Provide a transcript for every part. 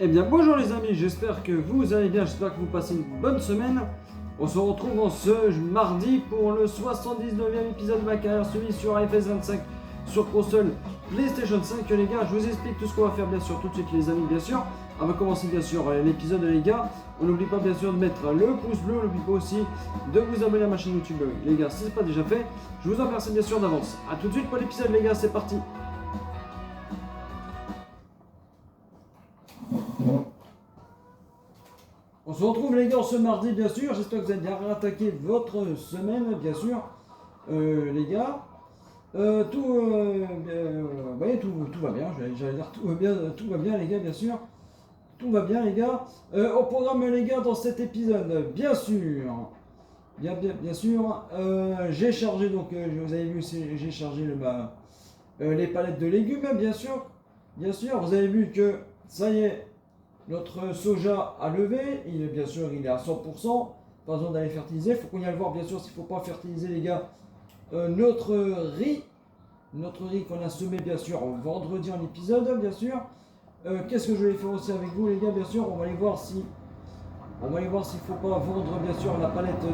Eh bien bonjour les amis, j'espère que vous allez bien, j'espère que vous passez une bonne semaine. On se retrouve en ce mardi pour le 79e épisode de ma carrière, celui sur FS 25 sur console PlayStation 5. Les gars, je vous explique tout ce qu'on va faire bien sûr tout de suite les amis, bien sûr. Avant de commencer bien sûr l'épisode les gars, on n'oublie pas bien sûr de mettre le pouce bleu, on n'oublie pas aussi de vous abonner à ma chaîne YouTube les gars, si ce n'est pas déjà fait. Je vous en remercie bien sûr d'avance. A tout de suite pour l'épisode les gars, c'est parti. On se retrouve les gars ce mardi bien sûr, j'espère que vous avez bien rattaqué votre semaine bien sûr les gars. Tout va bien, j'allais dire tout va bien les gars bien sûr. Tout va bien les gars. Au programme les gars dans cet épisode, bien sûr, j'ai chargé donc, vous avez vu j'ai chargé les palettes de légumes bien sûr, vous avez vu que ça y est. Notre soja a levé, bien sûr il est à 100%, pas besoin d'aller fertiliser, il faut qu'on y aille voir bien sûr s'il ne faut pas fertiliser les gars notre riz qu'on a semé bien sûr vendredi en épisode bien sûr. Qu'est-ce que je vais faire aussi avec vous les gars bien sûr, on va aller voir s'il ne faut pas vendre bien sûr la palette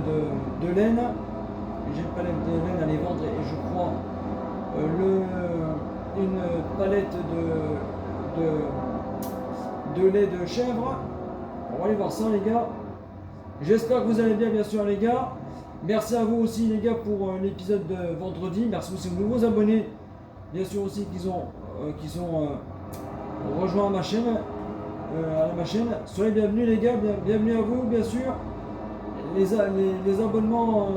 de laine. J'ai une palette de laine à les vendre et je crois une palette de lait de chèvre. On va aller voir ça les gars. J'espère que vous allez bien sûr les gars. Merci à vous aussi les gars pour l'épisode de vendredi. Merci aussi aux nouveaux abonnés bien sûr aussi qui sont rejoints à ma chaîne. Soyez bienvenus les gars, bienvenue à vous bien sûr. Les abonnements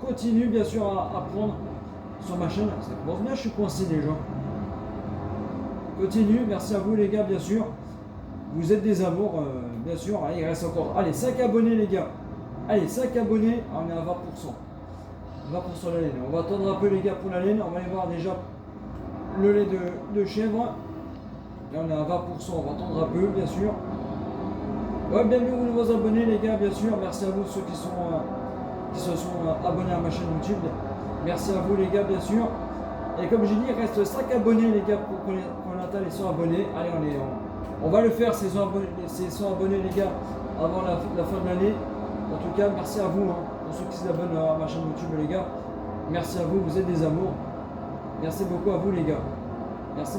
continuent bien sûr à prendre sur ma chaîne. Ça commence bien, je suis coincé déjà. Continue, merci à vous les gars bien sûr. Vous êtes des amours, bien sûr. Allez, il reste encore. Allez, 5 abonnés, les gars. Allez, 5 abonnés. On est à 20%. 20% la laine. On va attendre un peu, les gars, pour la laine. On va aller voir déjà le lait de chèvre. Là, on est à 20%. On va attendre un peu, bien sûr. Ouais, bienvenue aux nouveaux abonnés, les gars, bien sûr. Merci à vous, ceux qui se sont abonnés à ma chaîne YouTube. Merci à vous, les gars, bien sûr. Et comme j'ai dit, il reste 5 abonnés, les gars, pour qu'on atteigne les 100 abonnés. Allez, on va le faire, ces 100 abonnés les gars, avant la fin de l'année. En tout cas, merci à vous, pour ceux qui s'abonnent à ma chaîne YouTube les gars. Merci à vous, vous êtes des amours. Merci beaucoup à vous les gars. Merci.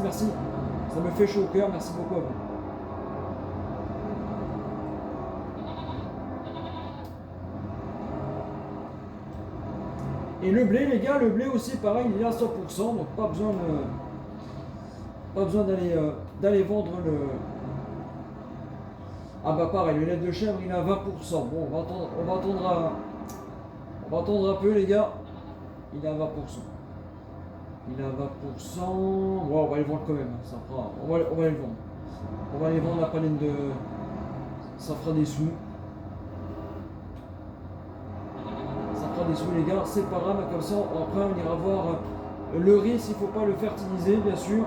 Ça me fait chaud au cœur, merci beaucoup à vous. Et le blé les gars, le blé aussi pareil, il est à 100%, donc pas besoin d'aller vendre le... Ah bah pareil, le lait de chèvre il est à 20%. Bon, on va attendre un peu les gars. Il est à 20%. Il est à 20%. Bon, on va aller vendre quand même. On va aller vendre. On va aller vendre la palette de... Ça fera des sous. Ça fera des sous les gars. C'est pas grave, comme ça après on ira voir le riz s'il ne faut pas le fertiliser bien sûr.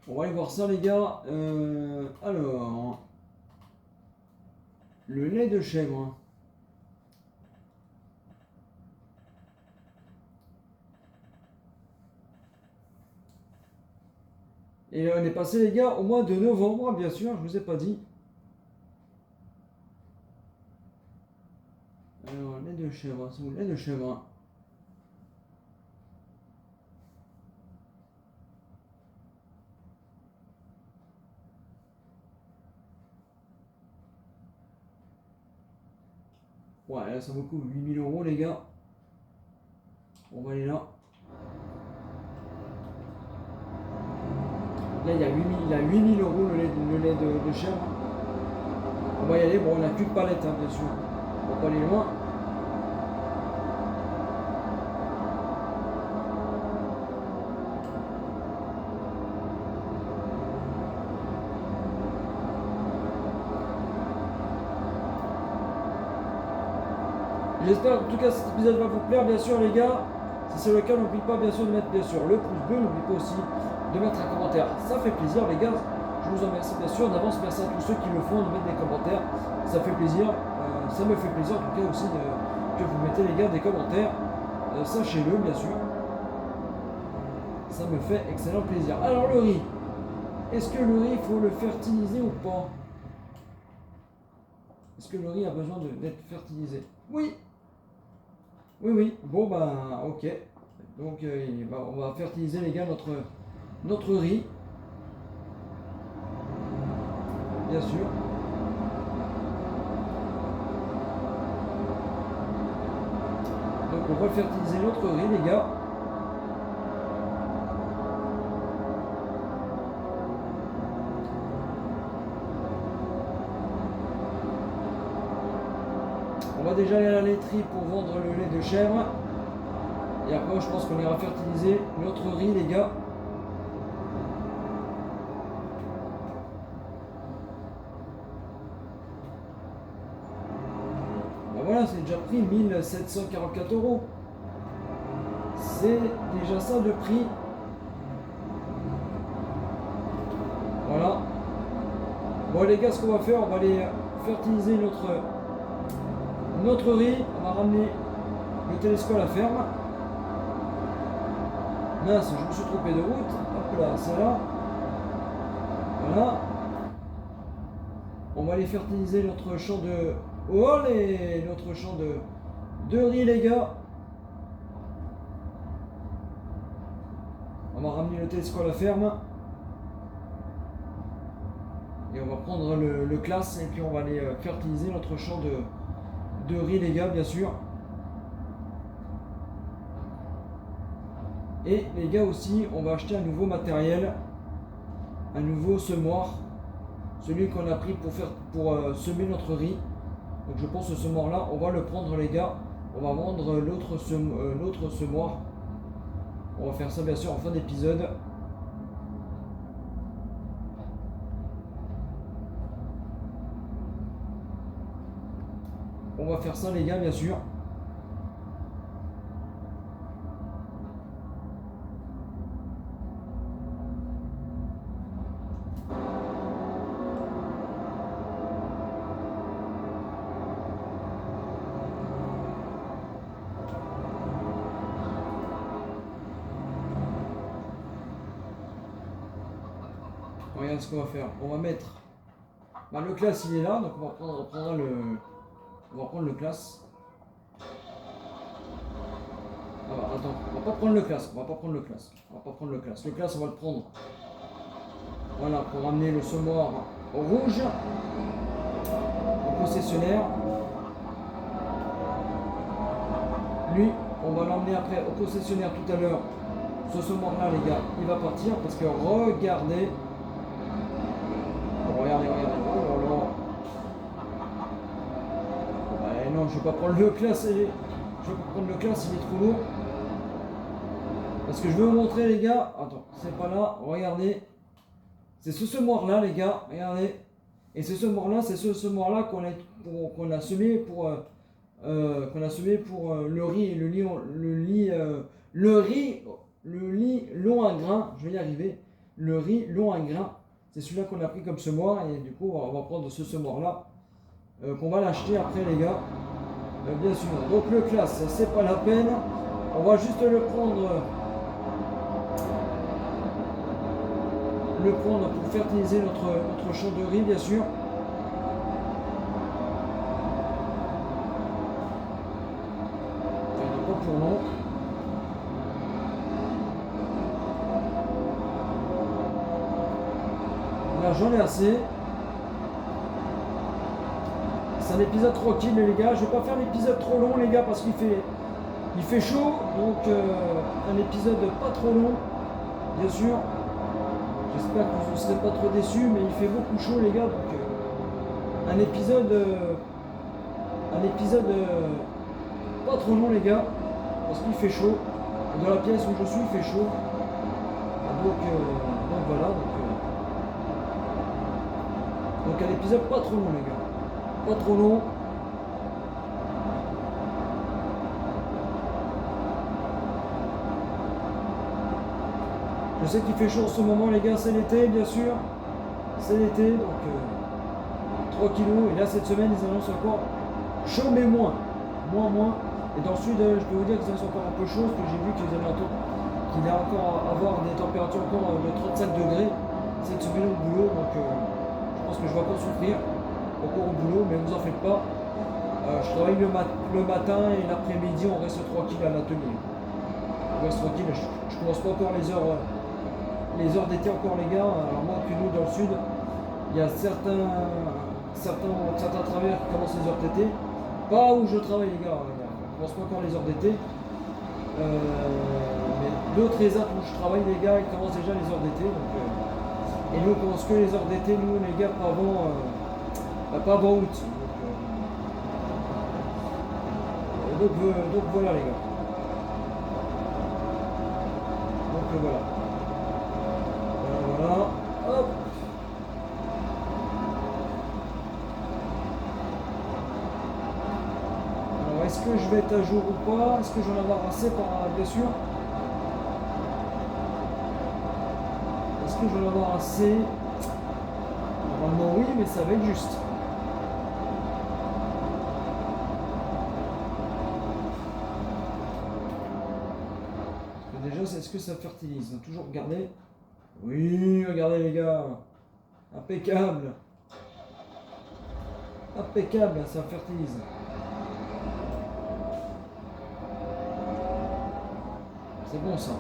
On va aller voir ça les gars. Alors, le lait de chèvre. Et on est passé les gars au mois de novembre bien sûr, je vous ai pas dit. Alors, lait de chèvre, c'est où le lait de chèvre? Ouais, là, ça vaut le coup, 8 000 € les gars. On va aller là. Là, il y a 8 000 € le lait de chèvre. On va y aller. Bon, on n'a plus de palette, bien sûr. On va pas aller loin. J'espère en tout cas cet épisode va vous plaire, bien sûr, les gars. Si c'est le cas, n'oubliez pas bien sûr de mettre bien sûr le pouce bleu, n'oubliez pas aussi de mettre un commentaire. Ça fait plaisir, les gars. Je vous en remercie bien sûr d'avance. Merci à tous ceux qui le font, de mettre des commentaires. Ça fait plaisir. ça me fait plaisir en tout cas aussi que vous mettez les gars des commentaires. Sachez-le bien sûr. Ça me fait excellent plaisir. Alors le riz. Est-ce que le riz, il faut le fertiliser ou pas? Est-ce que le riz a besoin d'être fertilisé? Oui. Oui, oui. Bon, ben, ok. Donc, on va fertiliser, les gars, notre riz. Bien sûr. Donc, on va fertiliser notre riz, les gars. On va déjà aller à la laiterie pour vendre le lait de chèvre. Et après, je pense qu'on ira fertiliser notre riz, les gars. Ben voilà, c'est déjà pris 1744 €. C'est déjà ça de prix. Voilà. Bon, les gars, ce qu'on va faire, on va aller fertiliser notre riz. On va ramener le télescope à la ferme. Mince, je me suis trompé de route. Hop là, c'est là. Voilà. On va aller fertiliser notre champ de... Oh, notre champ de riz, les gars. On va ramener le télescope à la ferme. Et on va prendre le classe et puis on va aller fertiliser notre champ de riz, les gars, bien sûr. Et les gars aussi, on va acheter un nouveau matériel, un nouveau semoir, celui qu'on a pris pour semer notre riz. Donc je pense que ce semoir là, on va le prendre, les gars. On va vendre l'autre semoir. On va faire ça bien sûr en fin d'épisode. On va faire ça, les gars, bien sûr. Regarde ce qu'on va faire. On va mettre... le classe, il est là, donc on va prendre le classe. Attends, on va pas prendre le classe. Le classe, on va le prendre. Voilà, pour ramener le semoir au rouge, au concessionnaire. Lui, on va l'emmener après au concessionnaire tout à l'heure. Ce semoir-là, les gars, il va partir parce que regardez. Regardez. Oh là là. Ouais, non, je vais pas prendre le classe. Il est trop lourd. Parce que je veux vous montrer, les gars. Attends, c'est pas là. Regardez. C'est ce semoir-là, les gars. Regardez. Et ce semoir-là, c'est ce semoir-là qu'on a semé pour le riz, le riz long à grain. Je vais y arriver. Le riz long à grain. C'est celui-là qu'on a pris comme semoir. Et du coup, on va prendre ce semoir-là. Qu'on va l'acheter après, les gars. Bien sûr. Donc le classe, c'est pas la peine. On va juste le prendre pour fertiliser notre champ de riz, bien sûr. Pas pour long. Là, j'en ai assez. C'est un épisode tranquille, les gars. Je vais pas faire l'épisode trop long, les gars, parce qu'il fait chaud. Donc, un épisode pas trop long, bien sûr. J'espère que vous ne serez pas trop déçus, mais il fait beaucoup chaud, les gars. Donc, un épisode pas trop long, les gars, parce qu'il fait chaud. Dans la pièce où je suis, il fait chaud. Donc voilà. Donc un épisode pas trop long, les gars. Pas trop long. Je sais qu'il fait chaud en ce moment, les gars, c'est l'été, bien sûr. C'est l'été, donc 3 kilos. Et là, cette semaine, ils annoncent encore chaud mais moins. Moins. Et dans le sud, je peux vous dire que ça c'est encore un peu chaud, parce que j'ai vu qu'ils allaient qu'il allait encore avoir des températures encore de 35 degrés cette semaine au boulot, donc je pense que je vais encore souffrir encore au boulot, mais vous en faites pas. Je travaille le matin et l'après-midi, on reste tranquille à l'atelier. On reste tranquille, je commence pas encore les heures d'été encore les gars, alors moi que nous dans le sud, il y a certains travailleurs qui commencent les heures d'été, pas où je travaille les gars, je commence pas encore les heures d'été, mais d'autres réserves où je travaille les gars, ils commencent déjà les heures d'été, et nous on commence que les heures d'été, nous les gars, pas avant août. Donc voilà les gars. Donc voilà. Voilà. Hop. Alors est-ce que je vais être à jour ou pas? Est-ce que j'en ai avoir assez bien sûr? Est-ce que je vais en avoir assez? Normalement oui, mais ça va être juste. Déjà, est-ce que ça fertilise? Toujours regarder. Oui, regardez les gars. Impeccable. Impeccable, ça fertilise. C'est bon ça.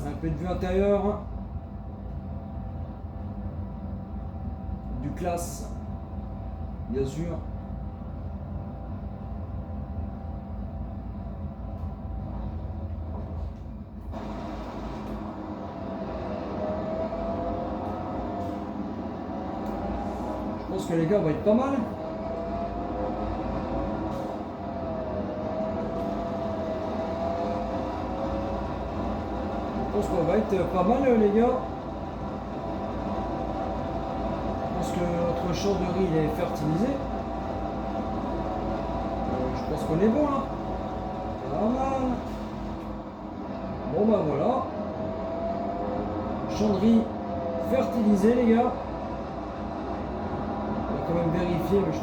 Un peu de vue intérieure, du classe, bien sûr. Je pense que les gars vont être pas mal. Je pense qu'on va être pas mal les gars. Je pense que notre champ de riz il est fertilisé. Je pense qu'on est bon là. Pas mal. Bon bah voilà. Champ de riz fertilisé les gars. On va quand même vérifier, mais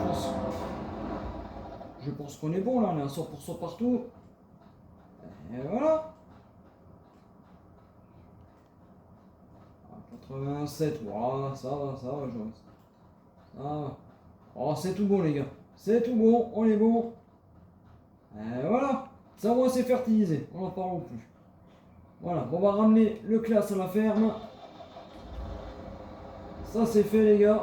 je pense qu'on est bon là, on est à 100% partout. Et voilà. 87, wow, ça va, Joris. Ça va. Oh, c'est tout bon, les gars. C'est tout bon, on est bon. Et voilà. Ça, moi, c'est fertilisé. On n'en parle plus. Voilà, on va ramener le classe à la ferme. Ça, c'est fait, les gars.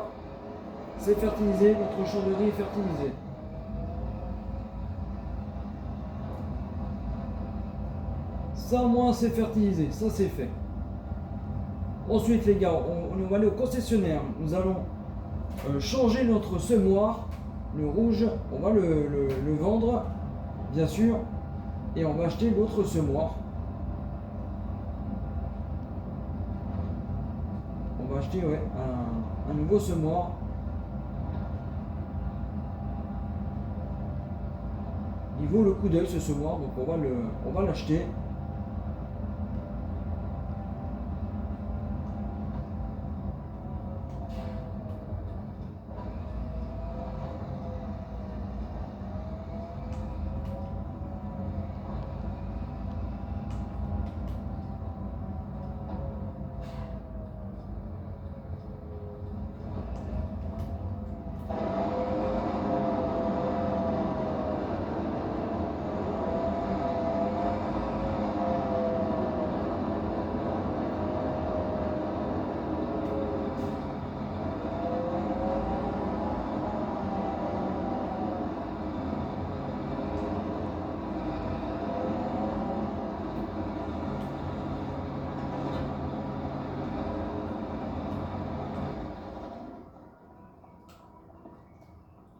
C'est fertilisé. Notre champ de riz est fertilisé. Ça, moi, c'est fertilisé. Ça, c'est fait. Ensuite, les gars, on va aller au concessionnaire. Nous allons changer notre semoir. Le rouge, on va le vendre, bien sûr. Et on va acheter l'autre semoir. On va acheter un nouveau semoir. Il vaut le coup d'œil ce semoir, donc on va l'acheter.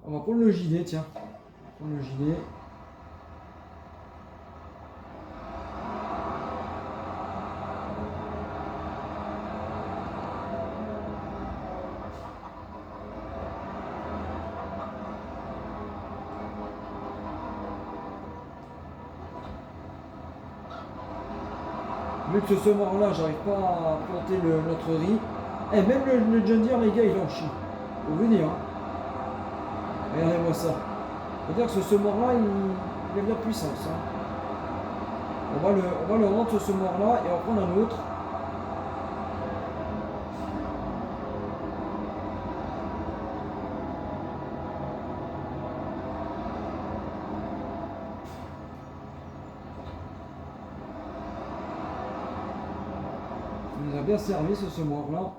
On va prendre le gilet, tiens. Prendre le gilet. Vu que ce semoir-là, j'arrive pas à planter notre riz. Et même le John Deere, les gars, il en chie. Faut vous dire. Hein. Regardez-moi ça. Faut dire que ce semoir-là, il a de la puissance. Hein. On va le rendre ce semoir-là et on va prendre un autre. Il nous a bien servi ce semoir-là.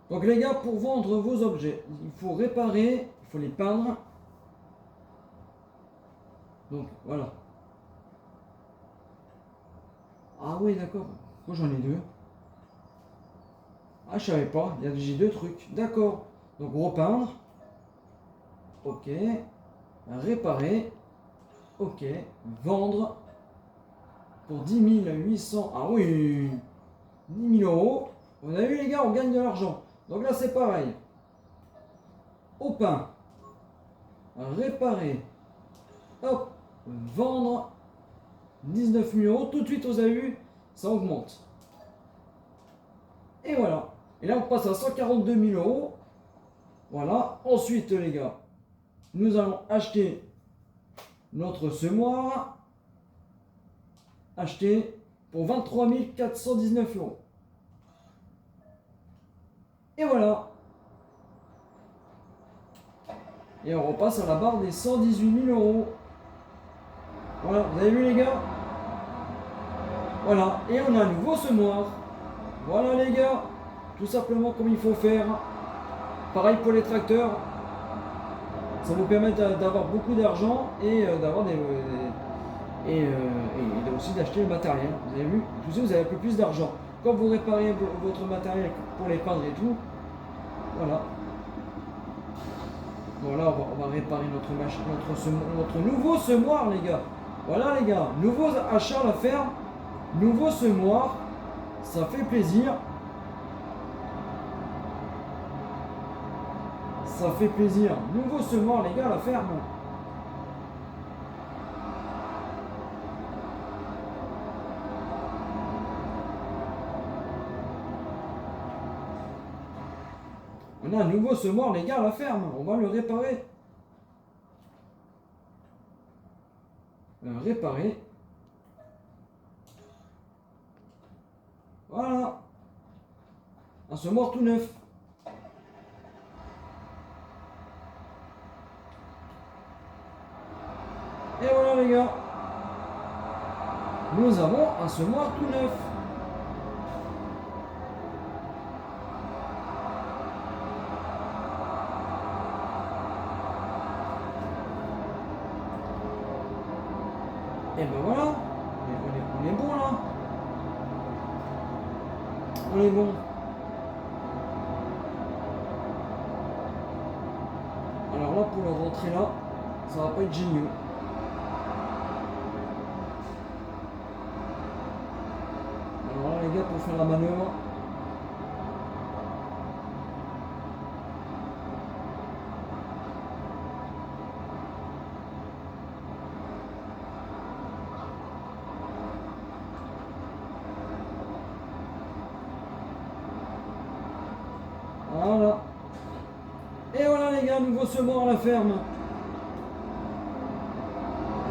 Donc les gars, pour vendre vos objets, il faut réparer, il faut les peindre. Donc voilà. Ah oui, d'accord. Moi j'en ai deux. Ah, je savais pas. J'ai deux trucs. D'accord. Donc repeindre. Ok. Réparer. Ok. Vendre. Pour 10 800. Ah oui. 10 000 euros. Vous avez vu les gars, on gagne de l'argent. Donc là c'est pareil. Au pain. Réparer. Hop. Vendre. 19 000 euros. Tout de suite, vous avez vu, ça augmente. Et voilà. Et là on passe à 142 000 euros. Voilà. Ensuite les gars, nous allons acheter notre semoir. Acheté pour 23 419 euros. Et voilà. Et on repasse à la barre des 118 000 euros. Voilà, vous avez vu les gars? Voilà, et on a un nouveau semoir. Voilà les gars, tout simplement comme il faut faire. Pareil pour les tracteurs. Ça vous permet d'avoir beaucoup d'argent et d'avoir et aussi d'acheter le matériel. Vous avez vu? Tout ça, vous avez un peu plus d'argent. Quand vous réparez votre matériel pour les peindre et tout, voilà. Voilà, on va réparer notre nouveau semoir, les gars. Voilà, les gars. Nouveau achat à la ferme. Nouveau semoir. Ça fait plaisir. Ça fait plaisir. Nouveau semoir, les gars, à la ferme. On a un nouveau semoir, les gars, à la ferme. On va le réparer. Réparer. Voilà. Un semoir tout neuf. Et voilà, les gars. Nous avons un semoir tout neuf. Et ben voilà, on est bon là. On est bon. Alors là, pour le rentrer là, ça va pas être génial. Alors là, les gars, pour faire la manœuvre. Voilà. Et voilà les gars, nouveau semoir à la ferme. Et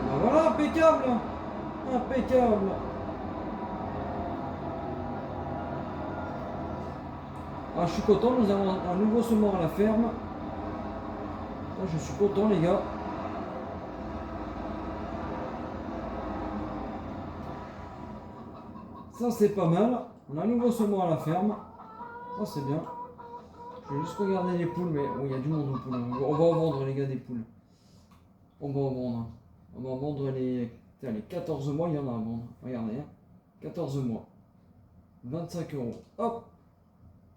ben voilà, impeccable. Impeccable. Ah, je suis content, nous avons un nouveau semoir à la ferme. Ah, je suis content les gars. Ça c'est pas mal. On a un nouveau semoir à la ferme. Ça c'est bien. Je vais juste regarder les poules, mais il y a du monde aux poules. On va en vendre les gars des poules. On va en vendre. On va en vendre les 14 mois, il y en a à vendre. Regardez, 14 mois. 25 euros. Hop.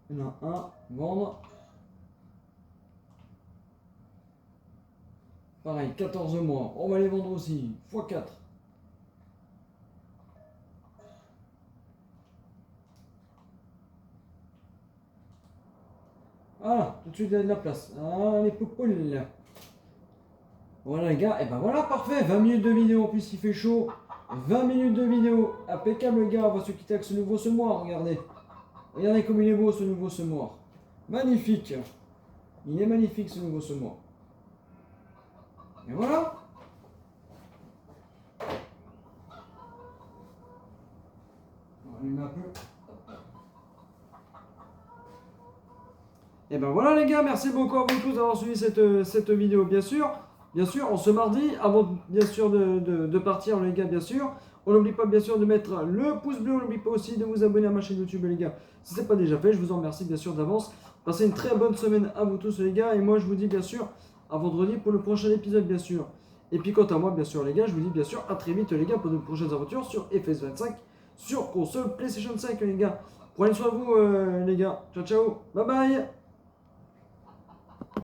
Il y en a un. Vendre. Pareil, 14 mois. On va les vendre aussi. x4. Voilà, tout de suite il y a de la place. Ah, les poules. Voilà les gars, et ben voilà, parfait. 20 minutes de vidéo, en plus il fait chaud. 20 minutes de vidéo. Impeccable les gars, on va se quitter avec ce nouveau semoir, regardez. Regardez comme il est beau ce nouveau semoir. Magnifique. Il est magnifique ce nouveau semoir. Et voilà. On va allumer un peu. Et ben voilà les gars, merci beaucoup à vous tous d'avoir suivi cette vidéo bien sûr. Bien sûr, on se mardi, avant bien sûr de partir les gars bien sûr. On n'oublie pas bien sûr de mettre le pouce bleu, on n'oublie pas aussi de vous abonner à ma chaîne YouTube les gars. Si ce n'est pas déjà fait, je vous en remercie bien sûr d'avance. Passez une très bonne semaine à vous tous les gars. Et moi je vous dis bien sûr à vendredi pour le prochain épisode bien sûr. Et puis quant à moi bien sûr les gars, je vous dis bien sûr à très vite les gars pour de prochaines aventures sur FS25, sur console PlayStation 5 les gars. Prenez soin de vous les gars. Ciao ciao, bye bye.